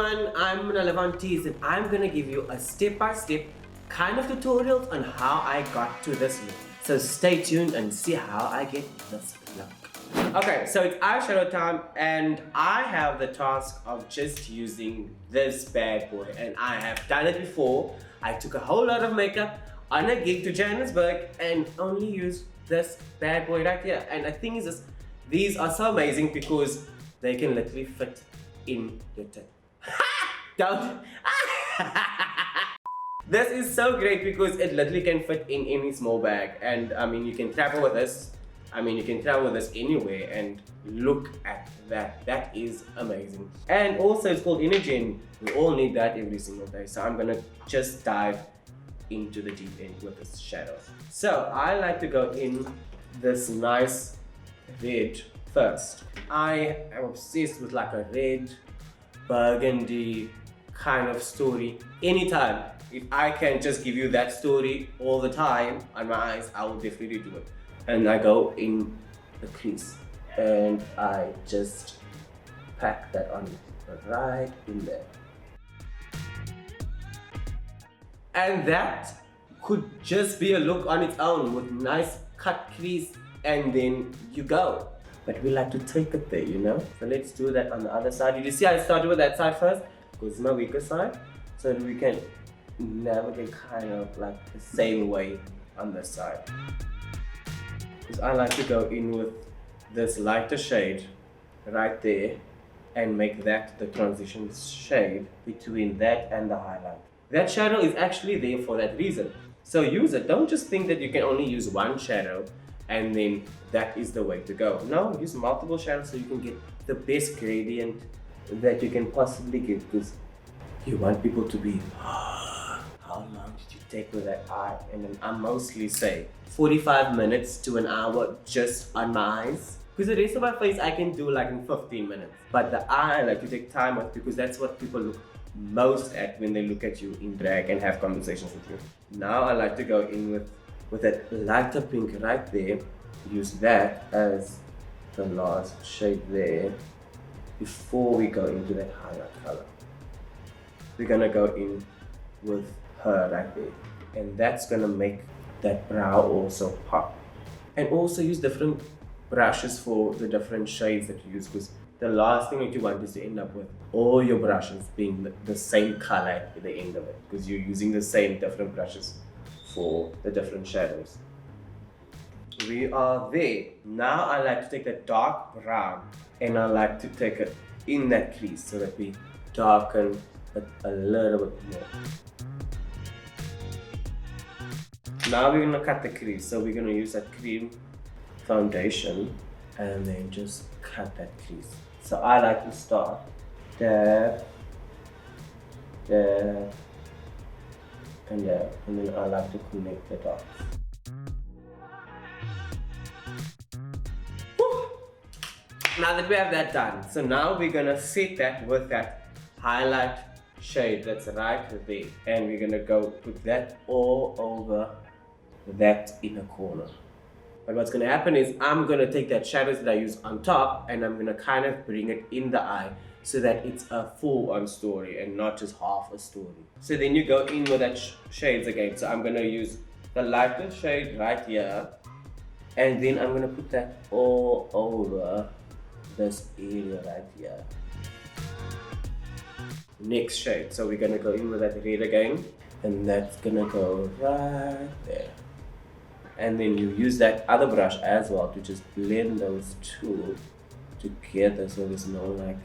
everyone, I'm Manila von TeeZ and I'm gonna give you a step-by-step kind of tutorials on how I got to this look. So stay tuned and see how I get this look. Okay, so it's eyeshadow time and I have the task of just using this bad boy, and I have done it before. I took a whole lot of makeup on a gig to Johannesburg and only used this bad boy right here. And the thing is this, these are so amazing because they can literally fit in your tit. Don't. This is so great because it literally can fit in any small bag, and I mean you can travel with this. I mean you can travel with this anywhere, and look at that. That is amazing. And also it's called energy, and we all need that every single day. So I'm gonna just dive into the deep end with this shadows. So I like to go in this nice red first. I am obsessed with like a red, burgundy kind of story. Anytime, if I can just give you that story all the time on my eyes, I will definitely do it. And I go in the crease and I just pack that on right in there. And that could just be a look on its own with nice cut crease, and then you go. But we like to take it there, you know? So let's do that on the other side. Did you see I started with that side first? Because it's my weaker side. So that we can navigate kind of like the same way on this side. Because I like to go in with this lighter shade right there and make that the transition shade between that and the highlight. That shadow is actually there for that reason. So use it. Don't just think that you can only use one shadow and then that is the way to go. No, use multiple shadows so you can get the best gradient that you can possibly get, because you want people to be, how long did you take with that eye? And then I mostly say 45 minutes to an hour just on my eyes. Because the rest of my face I can do like in 15 minutes. But the eye I like to take time with, because that's what people look most at when they look at you in drag and have conversations with you. Now I like to go in with that lighter pink right there. Use that as the last shade there before we go into that highlight color. We're gonna go in with her right there, and that's gonna make that brow also pop. And also use different brushes for the different shades that you use, because the last thing that you want is to end up with all your brushes being the same color at the end of it, because you're using the same different brushes for the different shadows. We are there. Now I like to take that dark brown and I like to take it in that crease so that we darken it a little bit more. Now we're gonna cut the crease. So we're gonna use that cream foundation and then just cut that crease. So I like to start there, there, and there, and then I like to connect the dots. Now that we have that done, so now we're gonna set that with that highlight shade that's right there, and we're gonna go put that all over that inner corner. But what's gonna happen is I'm gonna take that shadows that I use on top and I'm gonna kind of bring it in the eye so that it's a full-on story and not just half a story. So then you go in with that shades again. So I'm gonna use the lighter shade right here, and then I'm gonna put that all over this area right here. Next shade. So we're gonna go in with that red again, and that's gonna go right there. And then you use that other brush as well to just blend those two together so there's no like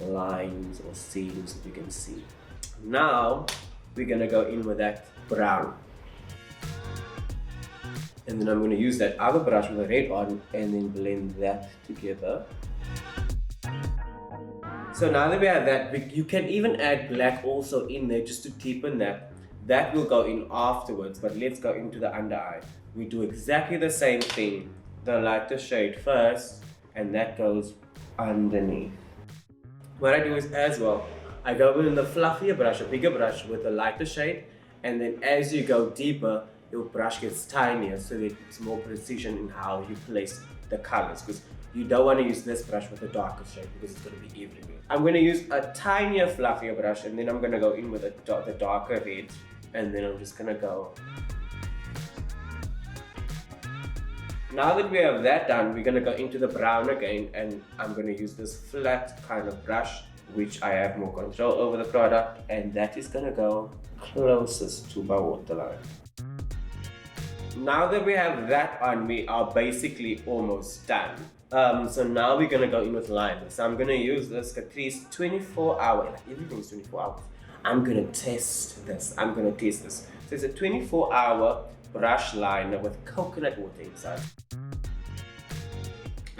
lines or seams that you can see. Now we're gonna go in with that brown. And then I'm gonna use that other brush with the red on and then blend that together. So now that we have that, you can even add black also in there just to deepen that. That will go in afterwards, but let's go into the under eye. We do exactly the same thing. The lighter shade first, and that goes underneath. What I do is as well, I go in the fluffier brush, a bigger brush with the lighter shade, and then as you go deeper, your brush gets tinier so that it's more precision in how you place the colors. Because you don't want to use this brush with a darker shade because it's going to be everywhere. I'm going to use a tinier, fluffier brush, and then I'm going to go in with the darker red, and then I'm just going to go. Now that we have that done, we're going to go into the brown again, and I'm going to use this flat kind of brush, which I have more control over the product, and that is going to go closest to my waterline. Now that we have that on, we are basically almost done. So now we're going to go in with liner. So I'm going to use this CATRICE 24 hour, like everything's 24 hours. I'm going to test this. So it's a 24 hour brush liner with coconut water inside.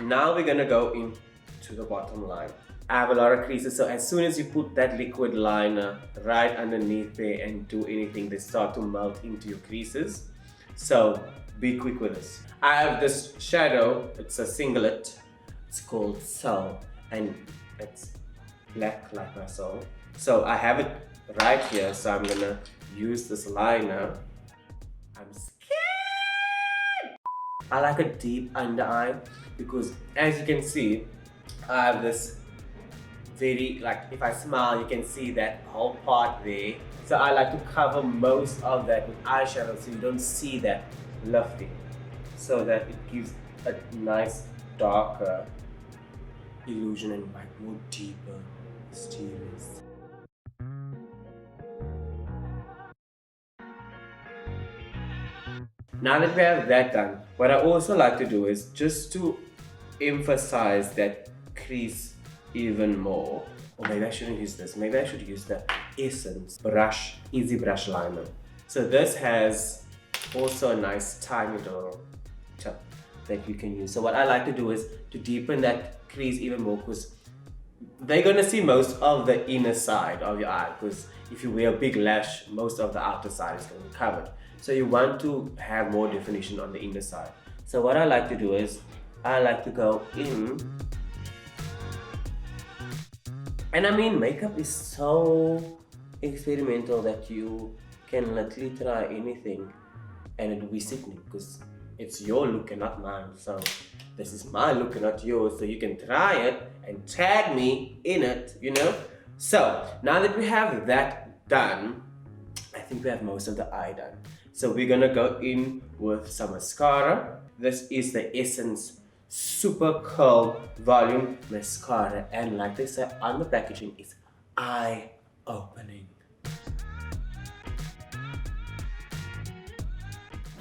Now we're going to go into the bottom line. I have a lot of creases, so as soon as you put that liquid liner right underneath there and do anything, they start to melt into your creases. So be quick with this. I have this shadow, it's a singlet, it's called Soul, and it's black like my soul. So I have it right here, so I'm gonna use this liner. I'm scared! I like a deep under eye because as you can see, I have this very, like if I smile you can see that whole part there. So I like to cover most of that with eyeshadow so you don't see that lifting, so that it gives a nice darker illusion and like more deeper, mysterious. Now that we have that done, what I also like to do is just to emphasize that crease even more. Or maybe I shouldn't use this. Maybe I should use the Essence brush, Easy Brush Liner. So this has also a nice tiny little tip that you can use. So what I like to do is to deepen that crease even more, because they're gonna see most of the inner side of your eye, because if you wear a big lash, most of the outer side is gonna be covered. So you want to have more definition on the inner side. So what I like to do is I like to go in. And I mean, makeup is so experimental that you can literally try anything and it'll be sickening because it's your look and not mine. So this is my look and not yours. So you can try it and tag me in it, you know? So now that we have that done, I think we have most of the eye done. So we're gonna go in with some mascara. This is the Essence Super Curl Volume Mascara, and like they say on the packaging, it's eye-opening.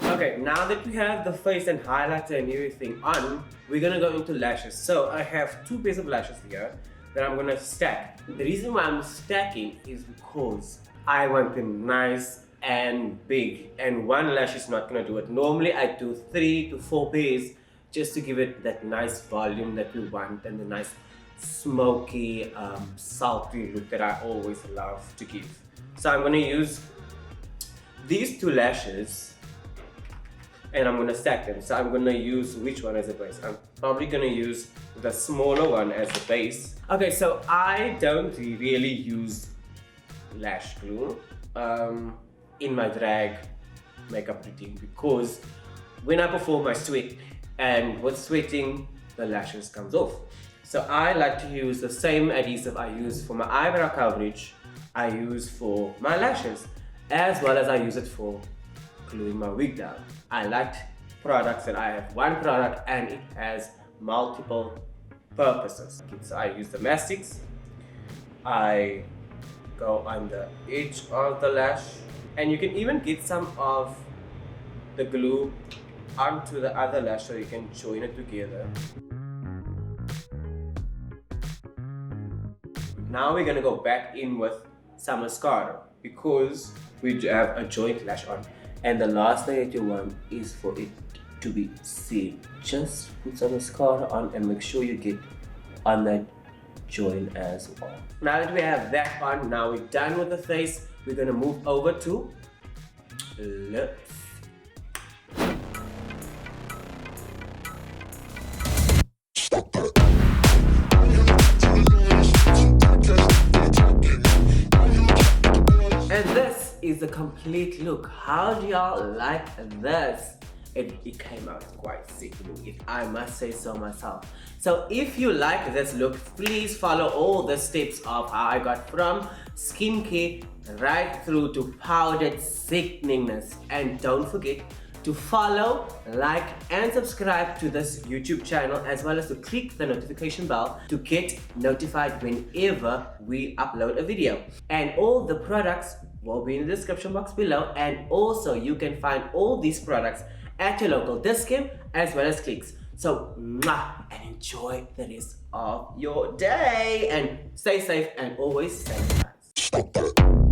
Okay, now that we have the face and highlighter and everything on, we're gonna go into lashes. So I have two pairs of lashes here that I'm gonna stack. The reason why I'm stacking is because I want them nice and big, and one lash is not gonna do it. Normally I do 3 to 4 pairs just to give it that nice volume that we want and the nice smoky, salty look that I always love to give. So I'm going to use these two lashes and I'm going to stack them. So I'm going to use which one as a base? I'm probably going to use the smaller one as the base. Okay, so I don't really use lash glue in my drag makeup routine because when I perform I sweat, and with sweating the lashes comes off. So I like to use the same adhesive I use for my eyebrow coverage, I use for my lashes, as well as I use it for gluing my wig down. I like products that I have one product and it has multiple purposes. So I use the mastics, I go on the edge of the lash, and you can even get some of the glue onto the other lash so you can join it together. Now we're gonna go back in with some mascara because we have a joint lash on, and the last thing that you want is for it to be seen. Just put some mascara on and make sure you get on that joint as well. Now that we have that on, now we're done with the face, we're gonna move over to lips. And this is the complete look. How do y'all like this? it came out quite sickening, if I must say so myself. So if you like this look, please follow all the steps of how I got from skincare right through to powdered sickeningness. And don't forget to follow, like and subscribe to this YouTube channel, as well as to click the notification bell to get notified whenever we upload a video. And all the products will be in the description box below, and also you can find all these products at your local discount as well as clicks. So mwah, and enjoy the rest of your day, and stay safe and always stay nice.